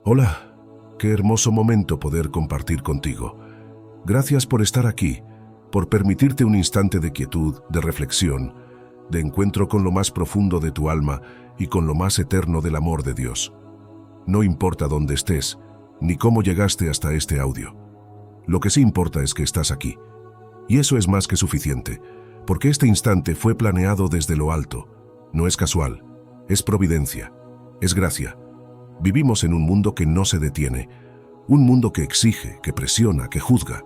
Hola, qué hermoso momento poder compartir contigo. Gracias por estar aquí, por permitirte un instante de quietud, de reflexión, de encuentro con lo más profundo de tu alma y con lo más eterno del amor de Dios. No importa dónde estés, ni cómo llegaste hasta este audio. Lo que sí importa es que estás aquí. Y eso es más que suficiente, porque este instante fue planeado desde lo alto. No es casual, es providencia, es gracia. Vivimos en un mundo que no se detiene, un mundo que exige, que presiona, que juzga,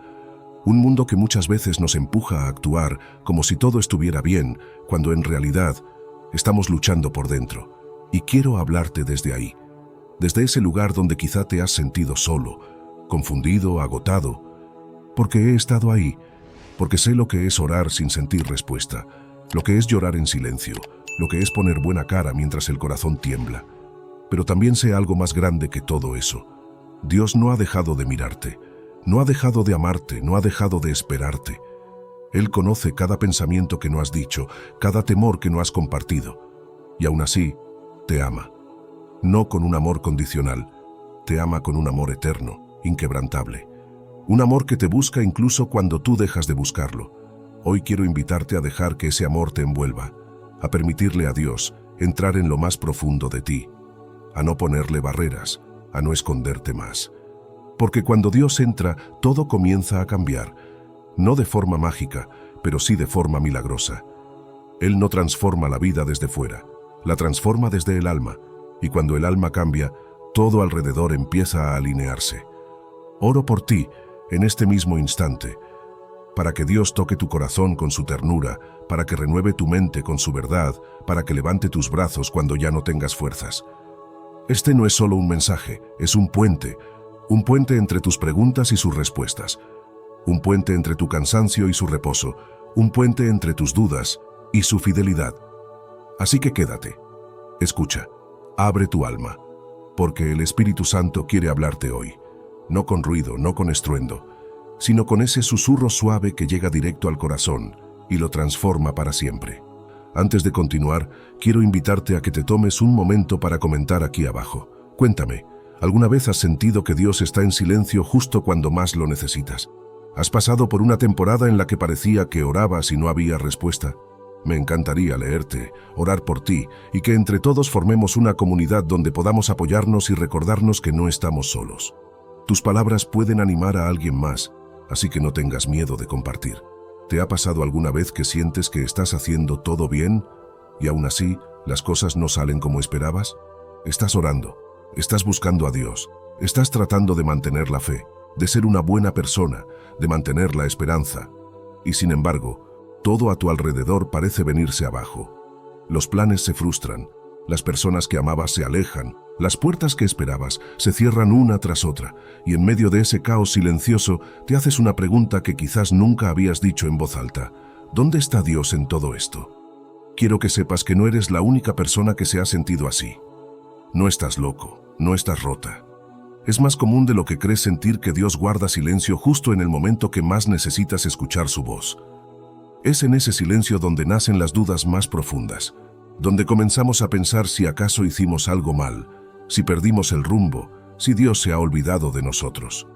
un mundo que muchas veces nos empuja a actuar como si todo estuviera bien, cuando en realidad estamos luchando por dentro. Y quiero hablarte desde ahí, desde ese lugar donde quizá te has sentido solo, confundido, agotado, porque he estado ahí, porque sé lo que es orar sin sentir respuesta, lo que es llorar en silencio, lo que es poner buena cara mientras el corazón tiembla. Pero también sé algo más grande que todo eso. Dios no ha dejado de mirarte, no ha dejado de amarte, no ha dejado de esperarte. Él conoce cada pensamiento que no has dicho, cada temor que no has compartido. Y aún así, te ama. No con un amor condicional, te ama con un amor eterno, inquebrantable. Un amor que te busca incluso cuando tú dejas de buscarlo. Hoy quiero invitarte a dejar que ese amor te envuelva, a permitirle a Dios entrar en lo más profundo de ti, a no ponerle barreras, a no esconderte más. Porque cuando Dios entra, todo comienza a cambiar, no de forma mágica, pero sí de forma milagrosa. Él no transforma la vida desde fuera, la transforma desde el alma, y cuando el alma cambia, todo alrededor empieza a alinearse. Oro por ti, en este mismo instante, para que Dios toque tu corazón con su ternura, para que renueve tu mente con su verdad, para que levante tus brazos cuando ya no tengas fuerzas. Este no es solo un mensaje, es un puente entre tus preguntas y sus respuestas, un puente entre tu cansancio y su reposo, un puente entre tus dudas y su fidelidad. Así que quédate, escucha, abre tu alma, porque el Espíritu Santo quiere hablarte hoy, no con ruido, no con estruendo, sino con ese susurro suave que llega directo al corazón y lo transforma para siempre. Antes de continuar, quiero invitarte a que te tomes un momento para comentar aquí abajo. Cuéntame, ¿alguna vez has sentido que Dios está en silencio justo cuando más lo necesitas? ¿Has pasado por una temporada en la que parecía que orabas y no había respuesta? Me encantaría leerte, orar por ti y que entre todos formemos una comunidad donde podamos apoyarnos y recordarnos que no estamos solos. Tus palabras pueden animar a alguien más, así que no tengas miedo de compartir. ¿Te ha pasado alguna vez que sientes que estás haciendo todo bien y aún así las cosas no salen como esperabas? Estás orando, estás buscando a Dios, estás tratando de mantener la fe, de ser una buena persona, de mantener la esperanza. Y sin embargo, todo a tu alrededor parece venirse abajo. Los planes se frustran, las personas que amabas se alejan, las puertas que esperabas se cierran una tras otra, y en medio de ese caos silencioso te haces una pregunta que quizás nunca habías dicho en voz alta. ¿Dónde está Dios en todo esto? Quiero que sepas que no eres la única persona que se ha sentido así. No estás loco, no estás rota. Es más común de lo que crees sentir que Dios guarda silencio justo en el momento que más necesitas escuchar su voz. Es en ese silencio donde nacen las dudas más profundas, donde comenzamos a pensar si acaso hicimos algo mal, si perdimos el rumbo, si Dios se ha olvidado de nosotros.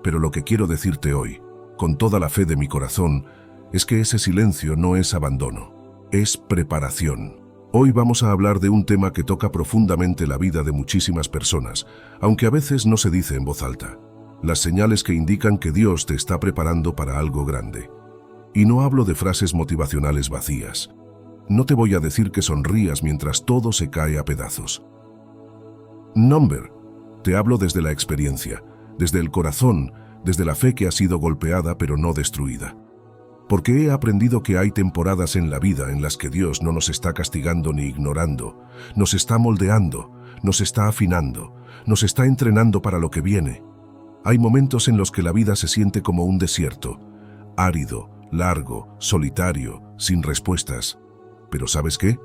Pero lo que quiero decirte hoy, con toda la fe de mi corazón, es que ese silencio no es abandono, es preparación. Hoy vamos a hablar de un tema que toca profundamente la vida de muchísimas personas, aunque a veces no se dice en voz alta. Las señales que indican que Dios te está preparando para algo grande. Y no hablo de frases motivacionales vacías. No te voy a decir que sonrías mientras todo se cae a pedazos. Number, te hablo desde la experiencia, desde el corazón, desde la fe que ha sido golpeada pero no destruida. Porque he aprendido que hay temporadas en la vida en las que Dios no nos está castigando ni ignorando, nos está moldeando, nos está afinando, nos está entrenando para lo que viene. Hay momentos en los que la vida se siente como un desierto, árido, largo, solitario, sin respuestas. Pero ¿sabes qué?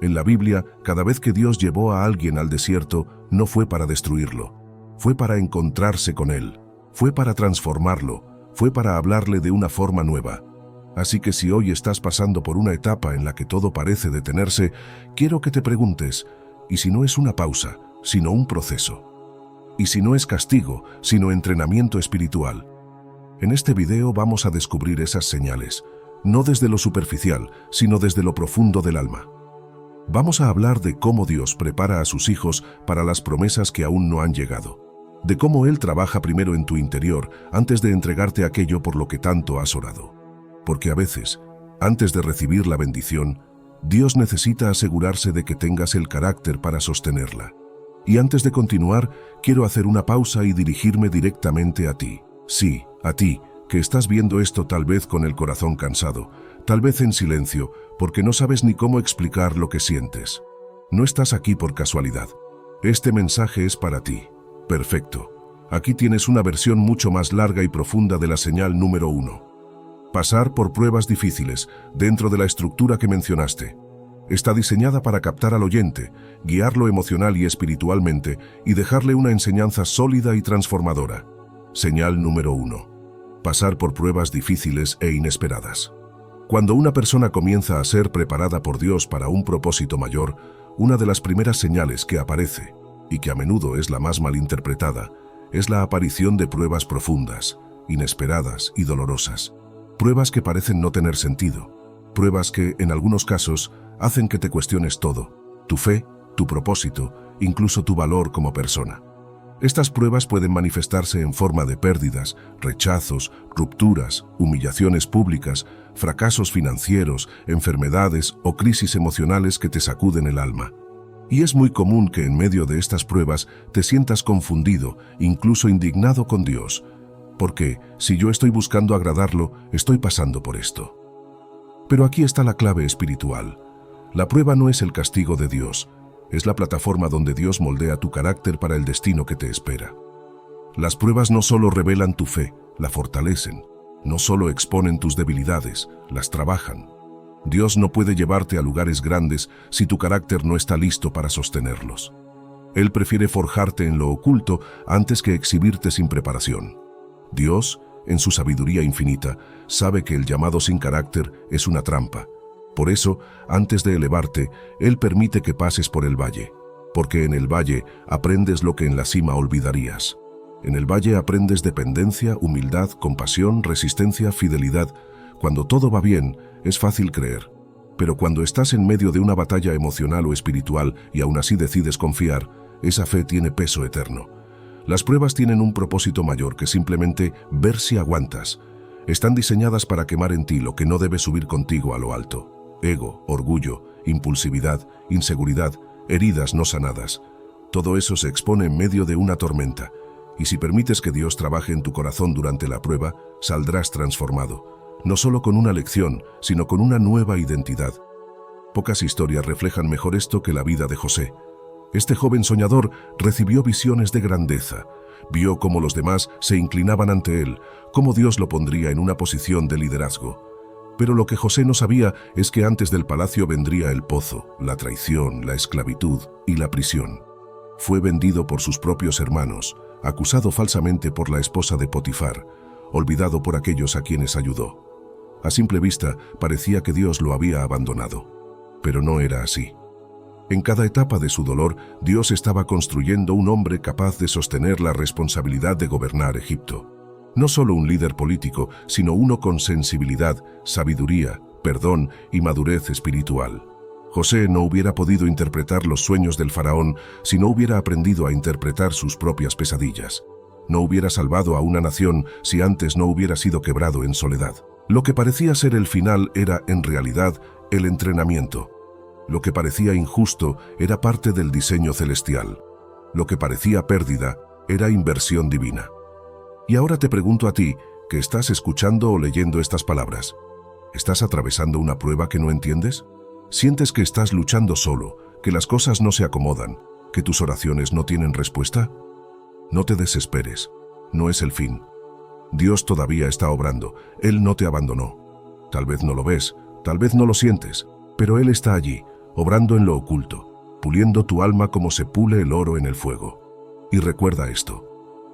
En la Biblia, cada vez que Dios llevó a alguien al desierto, no fue para destruirlo, fue para encontrarse con él, fue para transformarlo, fue para hablarle de una forma nueva. Así que si hoy estás pasando por una etapa en la que todo parece detenerse, quiero que te preguntes, ¿y si no es una pausa, sino un proceso? Y si no es castigo, sino entrenamiento espiritual. En este video vamos a descubrir esas señales, no desde lo superficial, sino desde lo profundo del alma. Vamos a hablar de cómo Dios prepara a sus hijos para las promesas que aún no han llegado, de cómo Él trabaja primero en tu interior antes de entregarte aquello por lo que tanto has orado. Porque a veces, antes de recibir la bendición, Dios necesita asegurarse de que tengas el carácter para sostenerla. Y antes de continuar, quiero hacer una pausa y dirigirme directamente a ti. Sí, a ti, que estás viendo esto tal vez con el corazón cansado, tal vez en silencio, porque no sabes ni cómo explicar lo que sientes. No estás aquí por casualidad. Este mensaje es para ti. Perfecto. Aquí tienes una versión mucho más larga y profunda de la señal número 1. Pasar por pruebas difíciles, dentro de la estructura que mencionaste. Está diseñada para captar al oyente, guiarlo emocional y espiritualmente y dejarle una enseñanza sólida y transformadora. Señal número 1. Pasar por pruebas difíciles e inesperadas. Cuando una persona comienza a ser preparada por Dios para un propósito mayor, una de las primeras señales que aparece, y que a menudo es la más malinterpretada, es la aparición de pruebas profundas, inesperadas y dolorosas. Pruebas que parecen no tener sentido. Pruebas que, en algunos casos, hacen que te cuestiones todo, tu fe, tu propósito, incluso tu valor como persona. Estas pruebas pueden manifestarse en forma de pérdidas, rechazos, rupturas, humillaciones públicas, fracasos financieros, enfermedades o crisis emocionales que te sacuden el alma. Y es muy común que en medio de estas pruebas te sientas confundido, incluso indignado con Dios, porque si yo estoy buscando agradarlo, estoy pasando por esto. Pero aquí está la clave espiritual. La prueba no es el castigo de Dios, es la plataforma donde Dios moldea tu carácter para el destino que te espera. Las pruebas no solo revelan tu fe, la fortalecen, no solo exponen tus debilidades, las trabajan. Dios no puede llevarte a lugares grandes si tu carácter no está listo para sostenerlos. Él prefiere forjarte en lo oculto antes que exhibirte sin preparación. Dios, en su sabiduría infinita, sabe que el llamado sin carácter es una trampa. Por eso, antes de elevarte, Él permite que pases por el valle, porque en el valle aprendes lo que en la cima olvidarías. En el valle aprendes dependencia, humildad, compasión, resistencia, fidelidad. Cuando todo va bien, es fácil creer. Pero cuando estás en medio de una batalla emocional o espiritual y aún así decides confiar, esa fe tiene peso eterno. Las pruebas tienen un propósito mayor que simplemente ver si aguantas. Están diseñadas para quemar en ti lo que no debe subir contigo a lo alto. Ego, orgullo, impulsividad, inseguridad, heridas no sanadas. Todo eso se expone en medio de una tormenta. Y si permites que Dios trabaje en tu corazón durante la prueba, saldrás transformado. No solo con una lección, sino con una nueva identidad. Pocas historias reflejan mejor esto que la vida de José. Este joven soñador recibió visiones de grandeza. Vio cómo los demás se inclinaban ante él, cómo Dios lo pondría en una posición de liderazgo. Pero lo que José no sabía es que antes del palacio vendría el pozo, la traición, la esclavitud y la prisión. Fue vendido por sus propios hermanos, acusado falsamente por la esposa de Potifar, olvidado por aquellos a quienes ayudó. A simple vista, parecía que Dios lo había abandonado. Pero no era así. En cada etapa de su dolor, Dios estaba construyendo un hombre capaz de sostener la responsabilidad de gobernar Egipto. No solo un líder político, sino uno con sensibilidad, sabiduría, perdón y madurez espiritual. José no hubiera podido interpretar los sueños del faraón si no hubiera aprendido a interpretar sus propias pesadillas. No hubiera salvado a una nación si antes no hubiera sido quebrado en soledad. Lo que parecía ser el final era, en realidad, el entrenamiento. Lo que parecía injusto era parte del diseño celestial. Lo que parecía pérdida era inversión divina. Y ahora te pregunto a ti, que estás escuchando o leyendo estas palabras. ¿Estás atravesando una prueba que no entiendes? ¿Sientes que estás luchando solo, que las cosas no se acomodan, que tus oraciones no tienen respuesta? No te desesperes, no es el fin. Dios todavía está obrando, Él no te abandonó. Tal vez no lo ves, tal vez no lo sientes, pero Él está allí, obrando en lo oculto, puliendo tu alma como se pule el oro en el fuego. Y recuerda esto.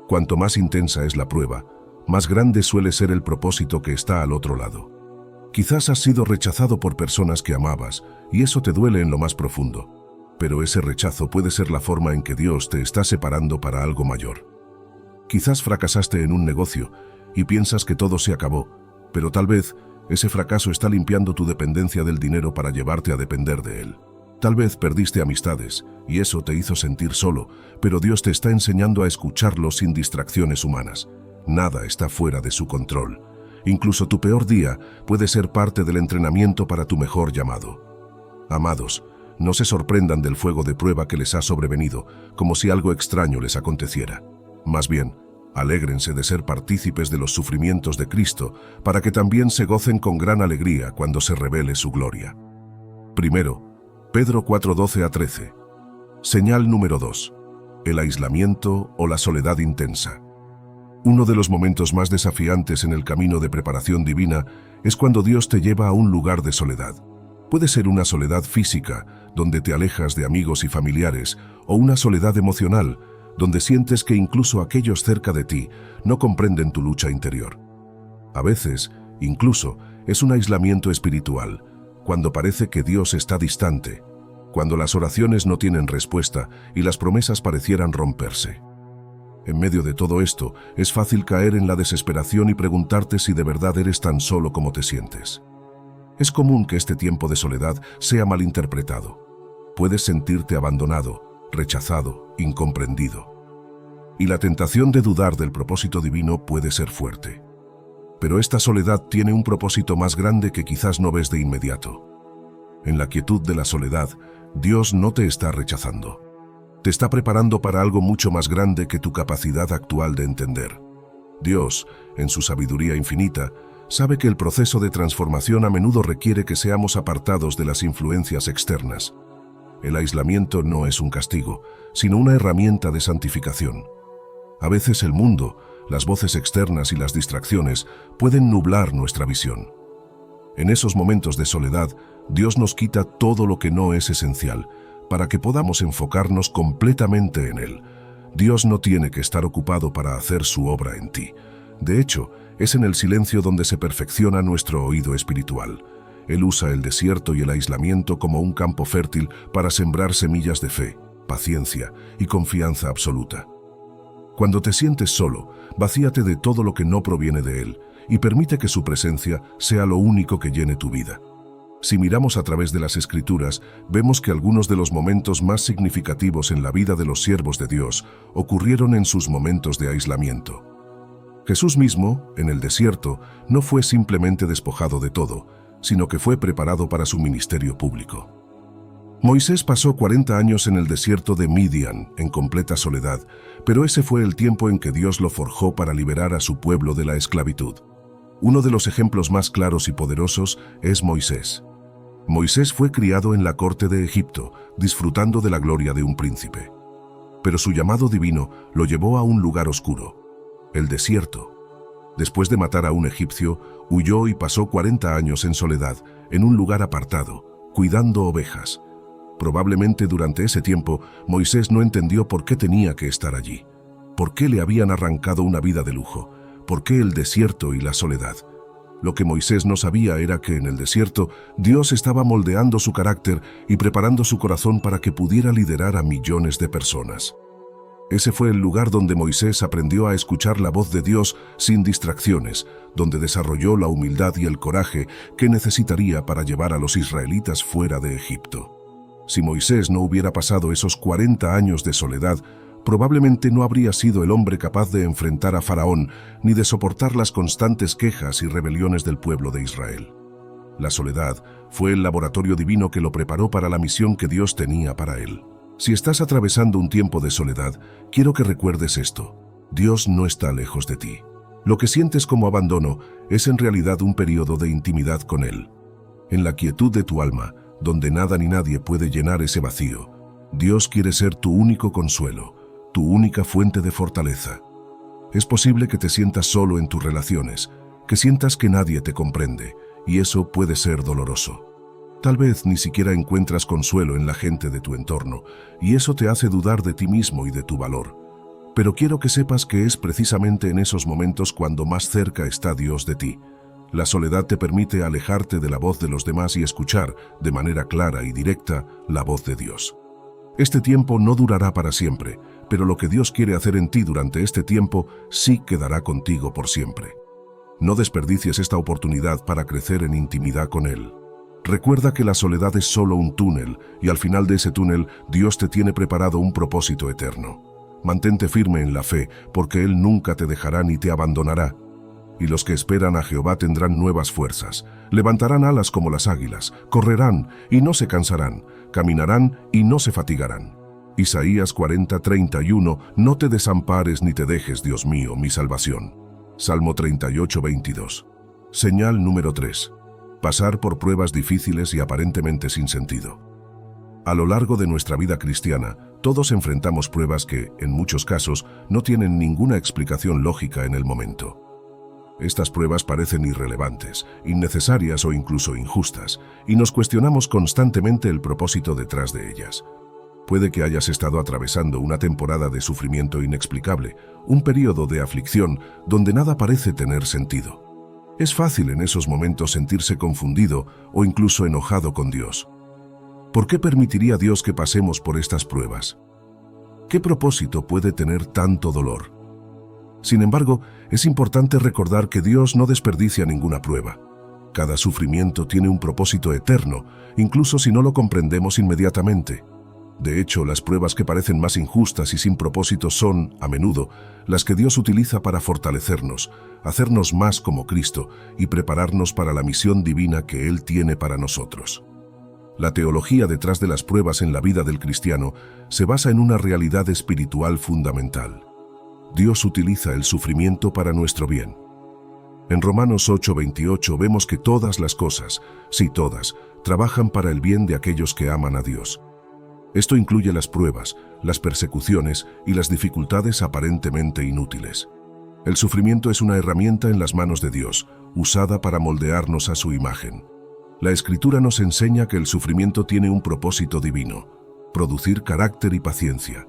Cuanto más intensa es la prueba, más grande suele ser el propósito que está al otro lado. Quizás has sido rechazado por personas que amabas, y eso te duele en lo más profundo. Pero ese rechazo puede ser la forma en que Dios te está separando para algo mayor. Quizás fracasaste en un negocio y piensas que todo se acabó, pero tal vez ese fracaso está limpiando tu dependencia del dinero para llevarte a depender de él. Tal vez perdiste amistades y eso te hizo sentir solo, pero Dios te está enseñando a escucharlo sin distracciones humanas. Nada está fuera de su control. Incluso tu peor día puede ser parte del entrenamiento para tu mejor llamado. Amados, no se sorprendan del fuego de prueba que les ha sobrevenido, como si algo extraño les aconteciera. Más bien, alégrense de ser partícipes de los sufrimientos de Cristo, para que también se gocen con gran alegría cuando se revele su gloria. Primero, Pedro 4:12-13. Señal número 2. El aislamiento o la soledad intensa. Uno de los momentos más desafiantes en el camino de preparación divina es cuando Dios te lleva a un lugar de soledad. Puede ser una soledad física, donde te alejas de amigos y familiares, o una soledad emocional, donde sientes que incluso aquellos cerca de ti no comprenden tu lucha interior. A veces, incluso, es un aislamiento espiritual, cuando parece que Dios está distante, cuando las oraciones no tienen respuesta y las promesas parecieran romperse. En medio de todo esto, es fácil caer en la desesperación y preguntarte si de verdad eres tan solo como te sientes. Es común que este tiempo de soledad sea malinterpretado. Puedes sentirte abandonado, rechazado, incomprendido. Y la tentación de dudar del propósito divino puede ser fuerte. Pero esta soledad tiene un propósito más grande que quizás no ves de inmediato. En la quietud de la soledad, Dios no te está rechazando. Te está preparando para algo mucho más grande que tu capacidad actual de entender. Dios, en su sabiduría infinita, sabe que el proceso de transformación a menudo requiere que seamos apartados de las influencias externas. El aislamiento no es un castigo, sino una herramienta de santificación. A veces el mundo, las voces externas y las distracciones pueden nublar nuestra visión. En esos momentos de soledad, Dios nos quita todo lo que no es esencial, para que podamos enfocarnos completamente en Él. Dios no tiene que estar ocupado para hacer su obra en ti. De hecho, es en el silencio donde se perfecciona nuestro oído espiritual. Él usa el desierto y el aislamiento como un campo fértil para sembrar semillas de fe, paciencia y confianza absoluta. Cuando te sientes solo, vacíate de todo lo que no proviene de Él y permite que su presencia sea lo único que llene tu vida. Si miramos a través de las Escrituras, vemos que algunos de los momentos más significativos en la vida de los siervos de Dios ocurrieron en sus momentos de aislamiento. Jesús mismo, en el desierto, no fue simplemente despojado de todo, sino que fue preparado para su ministerio público. Moisés pasó 40 años en el desierto de Midian, en completa soledad, pero ese fue el tiempo en que Dios lo forjó para liberar a su pueblo de la esclavitud. Uno de los ejemplos más claros y poderosos es Moisés. Moisés fue criado en la corte de Egipto, disfrutando de la gloria de un príncipe. Pero su llamado divino lo llevó a un lugar oscuro, el desierto. Después de matar a un egipcio, huyó y pasó 40 años en soledad, en un lugar apartado, cuidando ovejas. Probablemente durante ese tiempo, Moisés no entendió por qué tenía que estar allí. ¿Por qué le habían arrancado una vida de lujo? ¿Por qué el desierto y la soledad? Lo que Moisés no sabía era que en el desierto Dios estaba moldeando su carácter y preparando su corazón para que pudiera liderar a millones de personas. Ese fue el lugar donde Moisés aprendió a escuchar la voz de Dios sin distracciones, donde desarrolló la humildad y el coraje que necesitaría para llevar a los israelitas fuera de Egipto. Si Moisés no hubiera pasado esos 40 años de soledad, probablemente no habría sido el hombre capaz de enfrentar a Faraón ni de soportar las constantes quejas y rebeliones del pueblo de Israel. La soledad fue el laboratorio divino que lo preparó para la misión que Dios tenía para él. Si estás atravesando un tiempo de soledad, quiero que recuerdes esto: Dios no está lejos de ti. Lo que sientes como abandono es en realidad un periodo de intimidad con Él. En la quietud de tu alma, donde nada ni nadie puede llenar ese vacío, Dios quiere ser tu único consuelo, tu única fuente de fortaleza. Es posible que te sientas solo en tus relaciones, que sientas que nadie te comprende, y eso puede ser doloroso. Tal vez ni siquiera encuentras consuelo en la gente de tu entorno, y eso te hace dudar de ti mismo y de tu valor. Pero quiero que sepas que es precisamente en esos momentos cuando más cerca está Dios de ti. La soledad te permite alejarte de la voz de los demás y escuchar, de manera clara y directa, la voz de Dios. Este tiempo no durará para siempre, pero lo que Dios quiere hacer en ti durante este tiempo sí quedará contigo por siempre. No desperdicies esta oportunidad para crecer en intimidad con Él. Recuerda que la soledad es solo un túnel, y al final de ese túnel Dios te tiene preparado un propósito eterno. Mantente firme en la fe, porque Él nunca te dejará ni te abandonará. Y los que esperan a Jehová tendrán nuevas fuerzas, levantarán alas como las águilas, correrán y no se cansarán, caminarán y no se fatigarán. Isaías 40:31, no te desampares ni te dejes, Dios mío, mi salvación. Salmo 38:22. Señal número 3. Pasar por pruebas difíciles y aparentemente sin sentido. A lo largo de nuestra vida cristiana, todos enfrentamos pruebas que, en muchos casos, no tienen ninguna explicación lógica en el momento. Estas pruebas parecen irrelevantes, innecesarias o incluso injustas, y nos cuestionamos constantemente el propósito detrás de ellas. Puede que hayas estado atravesando una temporada de sufrimiento inexplicable, un periodo de aflicción donde nada parece tener sentido. Es fácil en esos momentos sentirse confundido o incluso enojado con Dios. ¿Por qué permitiría Dios que pasemos por estas pruebas? ¿Qué propósito puede tener tanto dolor? Sin embargo, es importante recordar que Dios no desperdicia ninguna prueba. Cada sufrimiento tiene un propósito eterno, incluso si no lo comprendemos inmediatamente. De hecho, las pruebas que parecen más injustas y sin propósito son, a menudo, las que Dios utiliza para fortalecernos, hacernos más como Cristo y prepararnos para la misión divina que Él tiene para nosotros. La teología detrás de las pruebas en la vida del cristiano se basa en una realidad espiritual fundamental. Dios utiliza el sufrimiento para nuestro bien. En Romanos 8:28 vemos que todas las cosas, sí todas, trabajan para el bien de aquellos que aman a Dios. Esto incluye las pruebas, las persecuciones y las dificultades aparentemente inútiles. El sufrimiento es una herramienta en las manos de Dios, usada para moldearnos a su imagen. La Escritura nos enseña que el sufrimiento tiene un propósito divino: producir carácter y paciencia.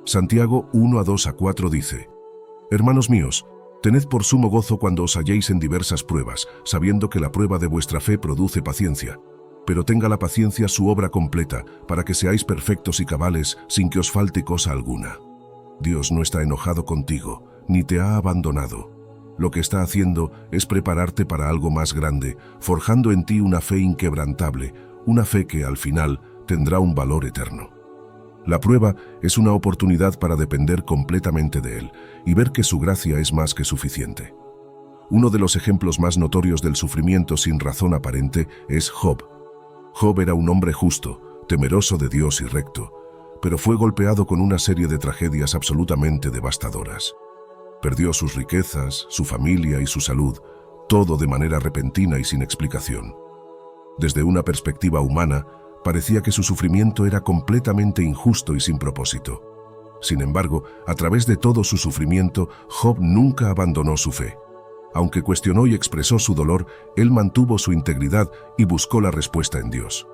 Santiago 1:2-4 dice: Hermanos míos, tened por sumo gozo cuando os halléis en diversas pruebas, sabiendo que la prueba de vuestra fe produce paciencia. Pero tenga la paciencia su obra completa, para que seáis perfectos y cabales, sin que os falte cosa alguna. Dios no está enojado contigo, ni te ha abandonado. Lo que está haciendo es prepararte para algo más grande, forjando en ti una fe inquebrantable, una fe que, al final, tendrá un valor eterno. La prueba es una oportunidad para depender completamente de Él y ver que su gracia es más que suficiente. Uno de los ejemplos más notorios del sufrimiento sin razón aparente es Job. Job era un hombre justo, temeroso de Dios y recto, pero fue golpeado con una serie de tragedias absolutamente devastadoras. Perdió sus riquezas, su familia y su salud, todo de manera repentina y sin explicación. Desde una perspectiva humana, parecía que su sufrimiento era completamente injusto y sin propósito. Sin embargo, a través de todo su sufrimiento, Job nunca abandonó su fe. Aunque cuestionó y expresó su dolor, él mantuvo su integridad y buscó la respuesta en Dios.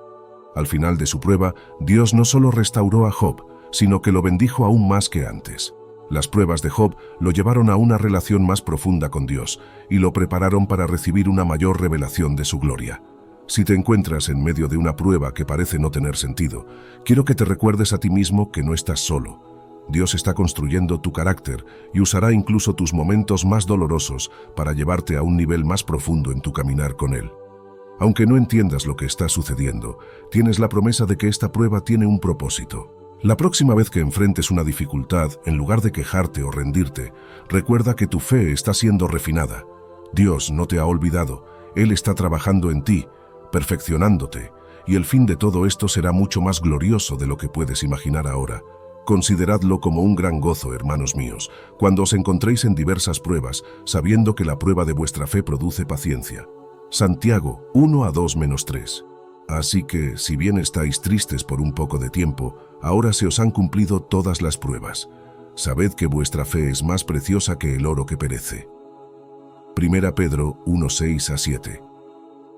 Al final de su prueba, Dios no solo restauró a Job, sino que lo bendijo aún más que antes. Las pruebas de Job lo llevaron a una relación más profunda con Dios y lo prepararon para recibir una mayor revelación de su gloria. Si te encuentras en medio de una prueba que parece no tener sentido, quiero que te recuerdes a ti mismo que no estás solo. Dios está construyendo tu carácter y usará incluso tus momentos más dolorosos para llevarte a un nivel más profundo en tu caminar con Él. Aunque no entiendas lo que está sucediendo, tienes la promesa de que esta prueba tiene un propósito. La próxima vez que enfrentes una dificultad, en lugar de quejarte o rendirte, recuerda que tu fe está siendo refinada. Dios no te ha olvidado, Él está trabajando en ti, perfeccionándote, y el fin de todo esto será mucho más glorioso de lo que puedes imaginar ahora. Consideradlo como un gran gozo, hermanos míos, cuando os encontréis en diversas pruebas, sabiendo que la prueba de vuestra fe produce paciencia. Santiago 1:2-3. Así que, si bien estáis tristes por un poco de tiempo, ahora se os han cumplido todas las pruebas. Sabed que vuestra fe es más preciosa que el oro que perece. 1 Pedro 1:6-7.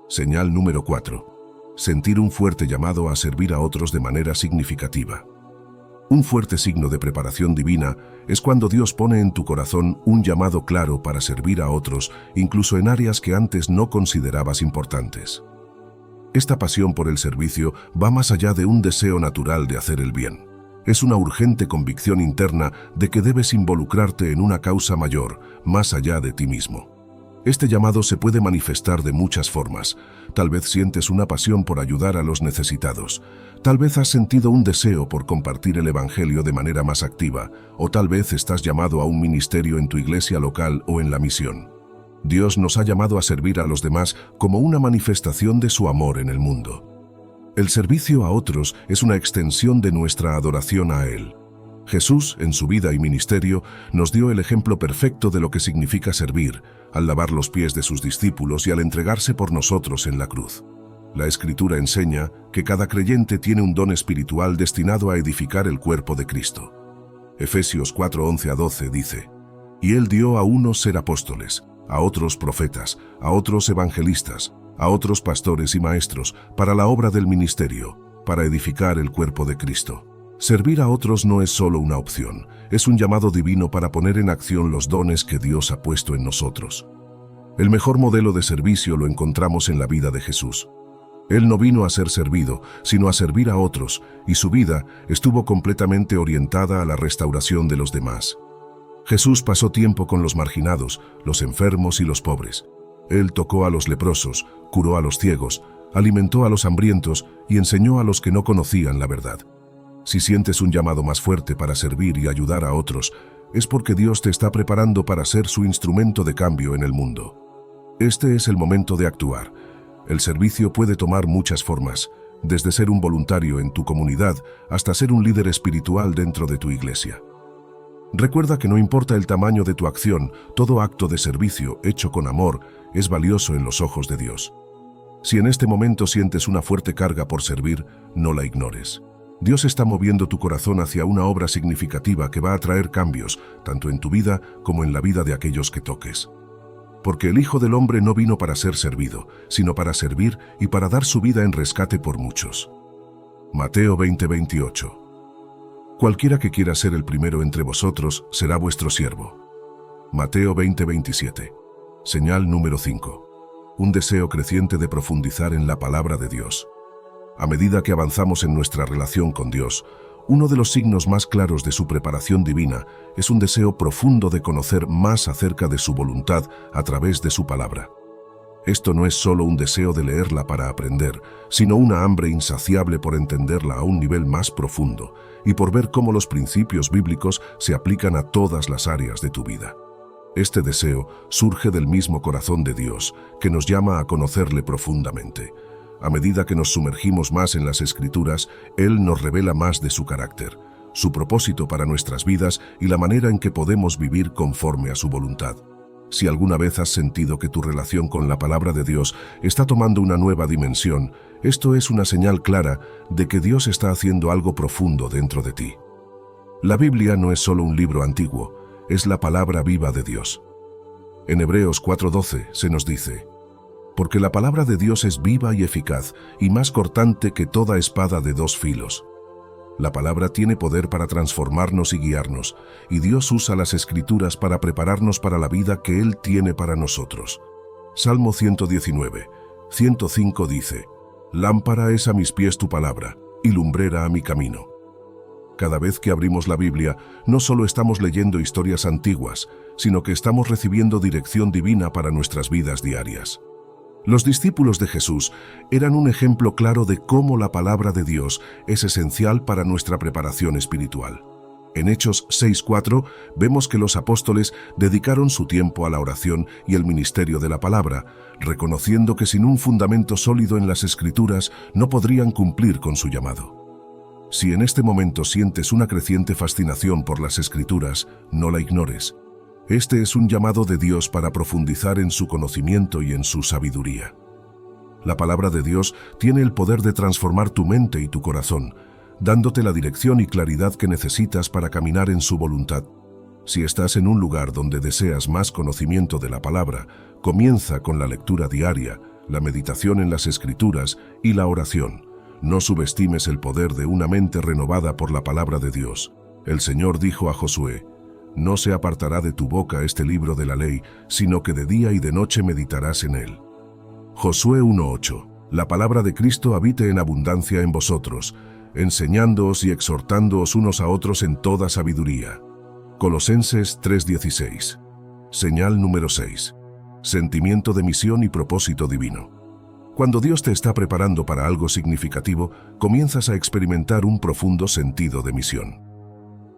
Señal número 4. Sentir un fuerte llamado a servir a otros de manera significativa. Un fuerte signo de preparación divina es cuando Dios pone en tu corazón un llamado claro para servir a otros, incluso en áreas que antes no considerabas importantes. Esta pasión por el servicio va más allá de un deseo natural de hacer el bien. Es una urgente convicción interna de que debes involucrarte en una causa mayor, más allá de ti mismo. Este llamado se puede manifestar de muchas formas. Tal vez sientes una pasión por ayudar a los necesitados. Tal vez has sentido un deseo por compartir el Evangelio de manera más activa, o tal vez estás llamado a un ministerio en tu iglesia local o en la misión. Dios nos ha llamado a servir a los demás como una manifestación de su amor en el mundo. El servicio a otros es una extensión de nuestra adoración a Él. Jesús, en su vida y ministerio, nos dio el ejemplo perfecto de lo que significa servir, al lavar los pies de sus discípulos y al entregarse por nosotros en la cruz. La Escritura enseña que cada creyente tiene un don espiritual destinado a edificar el cuerpo de Cristo. Efesios 4:11-12 dice: «Y Él dio a unos ser apóstoles, a otros profetas, a otros evangelistas, a otros pastores y maestros, para la obra del ministerio, para edificar el cuerpo de Cristo». Servir a otros no es solo una opción, es un llamado divino para poner en acción los dones que Dios ha puesto en nosotros. El mejor modelo de servicio lo encontramos en la vida de Jesús. Él no vino a ser servido, sino a servir a otros, y su vida estuvo completamente orientada a la restauración de los demás. Jesús pasó tiempo con los marginados, los enfermos y los pobres. Él tocó a los leprosos, curó a los ciegos, alimentó a los hambrientos y enseñó a los que no conocían la verdad. Si sientes un llamado más fuerte para servir y ayudar a otros, es porque Dios te está preparando para ser su instrumento de cambio en el mundo. Este es el momento de actuar. El servicio puede tomar muchas formas, desde ser un voluntario en tu comunidad hasta ser un líder espiritual dentro de tu iglesia. Recuerda que no importa el tamaño de tu acción, todo acto de servicio hecho con amor es valioso en los ojos de Dios. Si en este momento sientes una fuerte carga por servir, no la ignores. Dios está moviendo tu corazón hacia una obra significativa que va a traer cambios, tanto en tu vida como en la vida de aquellos que toques. Porque el Hijo del Hombre no vino para ser servido, sino para servir y para dar su vida en rescate por muchos. Mateo 20:28. Cualquiera que quiera ser el primero entre vosotros será vuestro siervo. Mateo 20:27. Señal número 5. Un deseo creciente de profundizar en la palabra de Dios. A medida que avanzamos en nuestra relación con Dios, uno de los signos más claros de su preparación divina es un deseo profundo de conocer más acerca de su voluntad a través de su palabra. Esto no es solo un deseo de leerla para aprender, sino una hambre insaciable por entenderla a un nivel más profundo y por ver cómo los principios bíblicos se aplican a todas las áreas de tu vida. Este deseo surge del mismo corazón de Dios, que nos llama a conocerle profundamente. A medida que nos sumergimos más en las Escrituras, Él nos revela más de su carácter, su propósito para nuestras vidas y la manera en que podemos vivir conforme a su voluntad. Si alguna vez has sentido que tu relación con la palabra de Dios está tomando una nueva dimensión, esto es una señal clara de que Dios está haciendo algo profundo dentro de ti. La Biblia no es solo un libro antiguo, es la palabra viva de Dios. En Hebreos 4:12 se nos dice: «Porque la palabra de Dios es viva y eficaz, y más cortante que toda espada de dos filos». La palabra tiene poder para transformarnos y guiarnos, y Dios usa las Escrituras para prepararnos para la vida que Él tiene para nosotros. Salmo 119, 105 dice: «Lámpara es a mis pies tu palabra, y lumbrera a mi camino». Cada vez que abrimos la Biblia, no solo estamos leyendo historias antiguas, sino que estamos recibiendo dirección divina para nuestras vidas diarias. Los discípulos de Jesús eran un ejemplo claro de cómo la palabra de Dios es esencial para nuestra preparación espiritual. En Hechos 6:4 vemos que los apóstoles dedicaron su tiempo a la oración y el ministerio de la palabra, reconociendo que sin un fundamento sólido en las Escrituras no podrían cumplir con su llamado. Si en este momento sientes una creciente fascinación por las Escrituras, no la ignores. Este es un llamado de Dios para profundizar en su conocimiento y en su sabiduría. La palabra de Dios tiene el poder de transformar tu mente y tu corazón, dándote la dirección y claridad que necesitas para caminar en su voluntad. Si estás en un lugar donde deseas más conocimiento de la palabra, comienza con la lectura diaria, la meditación en las Escrituras y la oración. No subestimes el poder de una mente renovada por la palabra de Dios. El Señor dijo a Josué: «No se apartará de tu boca este libro de la ley, sino que de día y de noche meditarás en él». Josué 1:8. La palabra de Cristo habite en abundancia en vosotros. enseñándoos y exhortándoos unos a otros en toda sabiduría. Colosenses 3:16. Señal número 6. Sentimiento de misión y propósito divino. Cuando Dios te está preparando para algo significativo, comienzas a experimentar un profundo sentido de misión.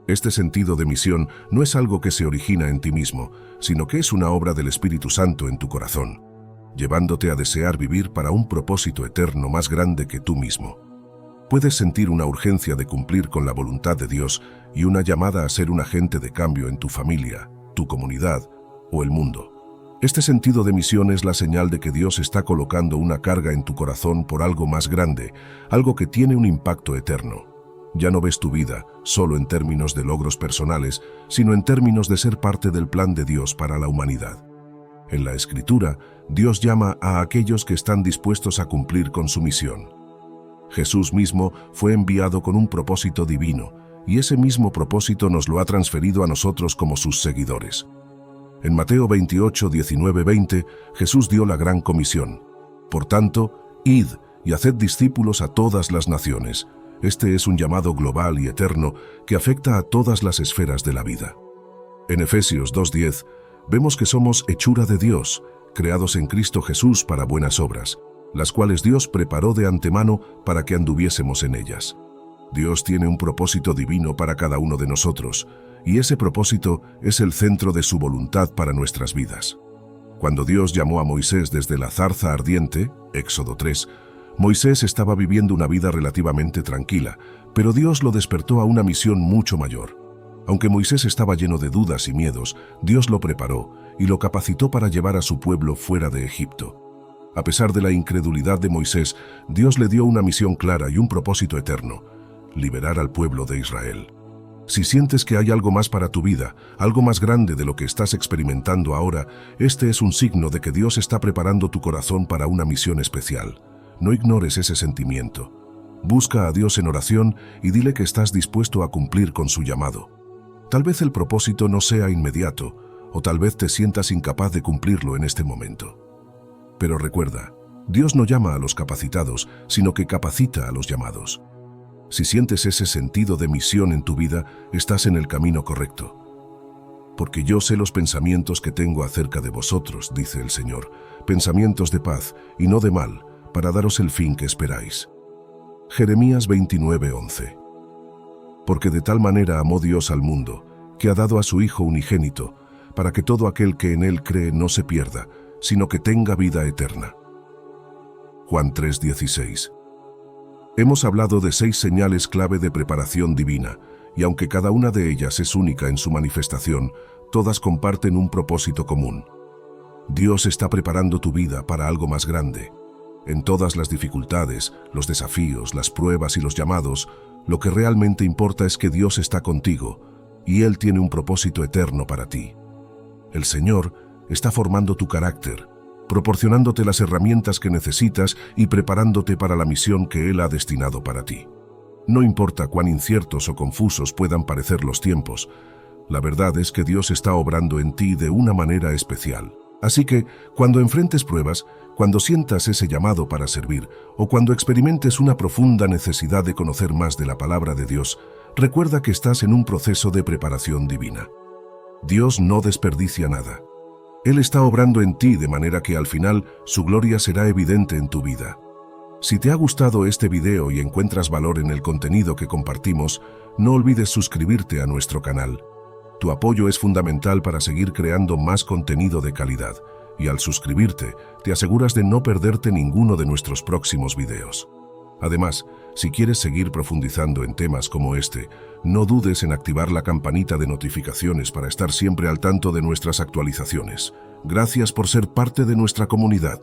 Este sentido de misión no es algo que se origina en ti mismo, sino que es una obra del Espíritu Santo en tu corazón, llevándote a desear vivir para un propósito eterno más grande que tú mismo. Puedes sentir una urgencia de cumplir con la voluntad de Dios y una llamada a ser un agente de cambio en tu familia, tu comunidad o el mundo. Este sentido de misión es la señal de que Dios está colocando una carga en tu corazón por algo más grande, algo que tiene un impacto eterno. Ya no ves tu vida solo en términos de logros personales, sino en términos de ser parte del plan de Dios para la humanidad. En la Escritura, Dios llama a aquellos que están dispuestos a cumplir con su misión. Jesús mismo fue enviado con un propósito divino, y ese mismo propósito nos lo ha transferido a nosotros como sus seguidores. En Mateo 28, 19, 20, Jesús dio la gran comisión. Por tanto, id y haced discípulos a todas las naciones. Este es un llamado global y eterno que afecta a todas las esferas de la vida. En Efesios 2:10, vemos que somos hechura de Dios, creados en Cristo Jesús para buenas obras, las cuales Dios preparó de antemano para que anduviésemos en ellas. Dios tiene un propósito divino para cada uno de nosotros, y ese propósito es el centro de su voluntad para nuestras vidas. Cuando Dios llamó a Moisés desde la zarza ardiente, Éxodo 3, Moisés estaba viviendo una vida relativamente tranquila, pero Dios lo despertó a una misión mucho mayor. Aunque Moisés estaba lleno de dudas y miedos, Dios lo preparó y lo capacitó para llevar a su pueblo fuera de Egipto. A pesar de la incredulidad de Moisés, Dios le dio una misión clara y un propósito eterno: liberar al pueblo de Israel. Si sientes que hay algo más para tu vida, algo más grande de lo que estás experimentando ahora, este es un signo de que Dios está preparando tu corazón para una misión especial. No ignores ese sentimiento. Busca a Dios en oración y dile que estás dispuesto a cumplir con su llamado. Tal vez el propósito no sea inmediato, o tal vez te sientas incapaz de cumplirlo en este momento. Pero recuerda, Dios no llama a los capacitados, sino que capacita a los llamados. Si sientes ese sentido de misión en tu vida, estás en el camino correcto. Porque yo sé los pensamientos que tengo acerca de vosotros, dice el Señor, pensamientos de paz y no de mal, para daros el fin que esperáis. Jeremías 29:11. Porque de tal manera amó Dios al mundo, que ha dado a su Hijo unigénito, para que todo aquel que en él cree no se pierda, sino que tenga vida eterna. Juan 3:16. Hemos hablado de 6 señales clave de preparación divina, y aunque cada una de ellas es única en su manifestación, todas comparten un propósito común. Dios está preparando tu vida para algo más grande. En todas las dificultades, los desafíos, las pruebas y los llamados, lo que realmente importa es que Dios está contigo, y Él tiene un propósito eterno para ti. El Señor está formando tu carácter, proporcionándote las herramientas que necesitas y preparándote para la misión que Él ha destinado para ti. No importa cuán inciertos o confusos puedan parecer los tiempos, la verdad es que Dios está obrando en ti de una manera especial. Así que, cuando enfrentes pruebas, cuando sientas ese llamado para servir, o cuando experimentes una profunda necesidad de conocer más de la palabra de Dios, recuerda que estás en un proceso de preparación divina. Dios no desperdicia nada. Él está obrando en ti de manera que al final su gloria será evidente en tu vida. Si te ha gustado este video y encuentras valor en el contenido que compartimos, no olvides suscribirte a nuestro canal. Tu apoyo es fundamental para seguir creando más contenido de calidad, y al suscribirte, te aseguras de no perderte ninguno de nuestros próximos videos. Además, si quieres seguir profundizando en temas como este, no dudes en activar la campanita de notificaciones para estar siempre al tanto de nuestras actualizaciones. Gracias por ser parte de nuestra comunidad.